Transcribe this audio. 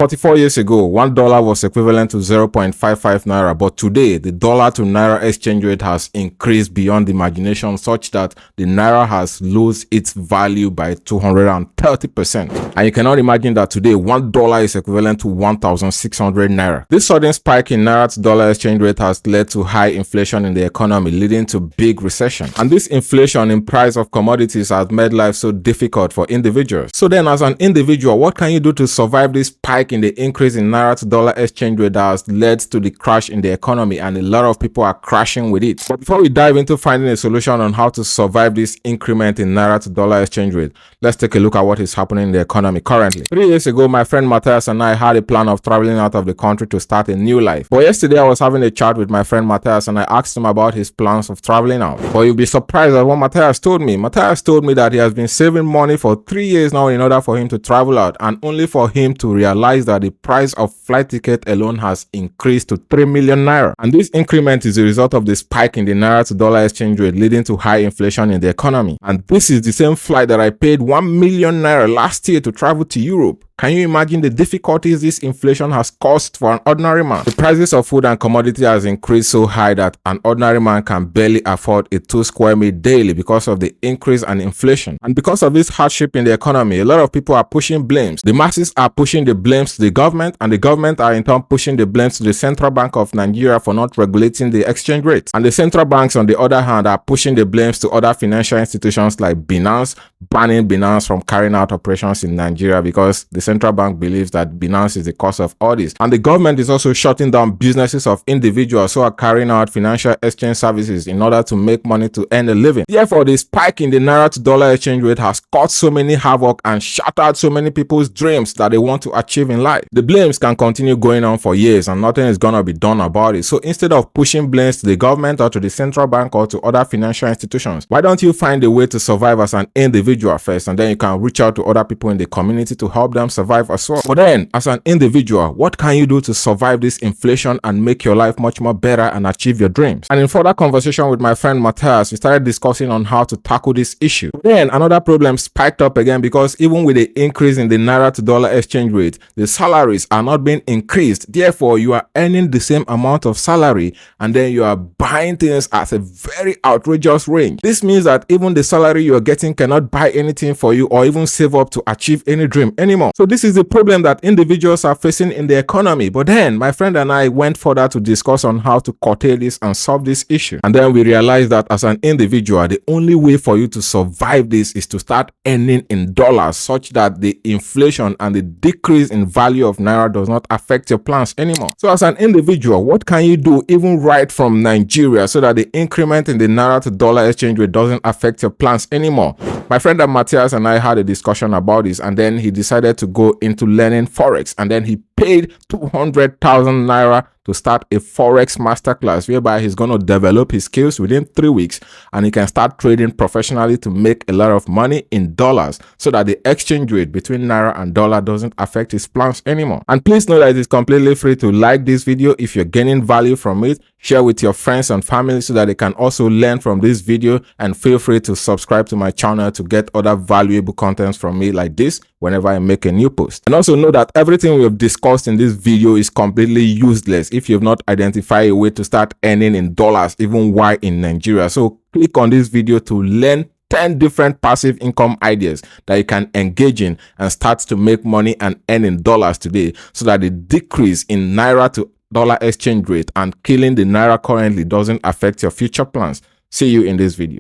44 years ago, $1 was equivalent to 0.55 naira, but today the dollar to naira exchange rate has increased beyond imagination, such that the naira has lost its value by 230%. And you cannot imagine that today $1 is equivalent to 1,600 naira. This sudden spike in naira to dollar exchange rate has led to high inflation in the economy, leading to big recession. And this inflation in price of commodities has made life so difficult for individuals. So then, as an individual, what can you do to survive this spike in the increase in naira to dollar exchange rate that has led to the crash in the economy, and a lot of people are crashing with it? But before we dive into finding a solution on how to survive this increment in naira to dollar exchange rate, let's take a look at what is happening in the economy currently. 3 years ago, my friend Matthias and I had a plan of traveling out of the country to start a new life. But yesterday I was having a chat with my friend Matthias and I asked him about his plans of traveling out. But you'll be surprised at what Matthias told me. Matthias told me that he has been saving money for 3 years now in order for him to travel out, and only for him to realize that the price of flight ticket alone has increased to 3 million naira. And this increment is a result of the spike in the naira to dollar exchange rate, leading to high inflation in the economy. And this is the same flight that I paid 1 million naira last year to travel to Europe. Can you imagine the difficulties this inflation has caused for an ordinary man? The prices of food and commodity has increased so high that an ordinary man can barely afford a 2 square meal daily because of the increase and inflation. And because of this hardship in the economy, a lot of people are pushing blames. The masses are pushing the blames to the government, and the government are in turn pushing the blames to the Central Bank of Nigeria for not regulating the exchange rate. And the central banks, on the other hand, are pushing the blames to other financial institutions like Binance, banning Binance from carrying out operations in Nigeria because the central bank believes that Binance is the cause of all this. And the government is also shutting down businesses of individuals who are carrying out financial exchange services in order to make money to earn a living. Therefore, the spike in the naira to dollar exchange rate has caused so many havoc and shattered so many people's dreams that they want to achieve in life. The blames can continue going on for years and nothing is gonna be done about it. So instead of pushing blames to the government or to the central bank or to other financial institutions, why don't you find a way to survive as an individual first, and then you can reach out to other people in the community to help them survive as well. But then, as an individual, what can you do to survive this inflation and make your life much more better and achieve your dreams? And in further conversation with my friend Matthias, we started discussing on how to tackle this issue. Then another problem spiked up again, because even with the increase in the naira to dollar exchange rate, the salaries are not being increased. Therefore, you are earning the same amount of salary and then you are buying things at a very outrageous range. This means that even the salary you are getting cannot buy anything for you or even save up to achieve any dream anymore. So this is the problem that individuals are facing in the economy. But then my friend and I went further to discuss on how to curtail this and solve this issue. And then we realized that as an individual, the only way for you to survive this is to start earning in dollars, such that the inflation and the decrease in value of naira does not affect your plans anymore. So as an individual, what can you do even right from Nigeria so that the increment in the naira to dollar exchange rate doesn't affect your plans anymore? My friend Matthias and I had a discussion about this, and then he decided to go into learning Forex, and then he paid 200,000 naira to start a Forex masterclass, whereby he's going to develop his skills within 3 weeks and he can start trading professionally to make a lot of money in dollars, so that the exchange rate between naira and dollar doesn't affect his plans anymore. And please know that it is completely free to like this video if you're gaining value from it. Share with your friends and family so that they can also learn from this video, and feel free to subscribe to my channel to get other valuable contents from me like this whenever I make a new post. And also know that everything we have discussed in this video is completely useless if you have not identified a way to start earning in dollars, even while in Nigeria. So click on this video to learn 10 different passive income ideas that you can engage in and start to make money and earn in dollars today, so that the decrease in naira to dollar exchange rate and killing the naira currently doesn't affect your future plans. See you in this video.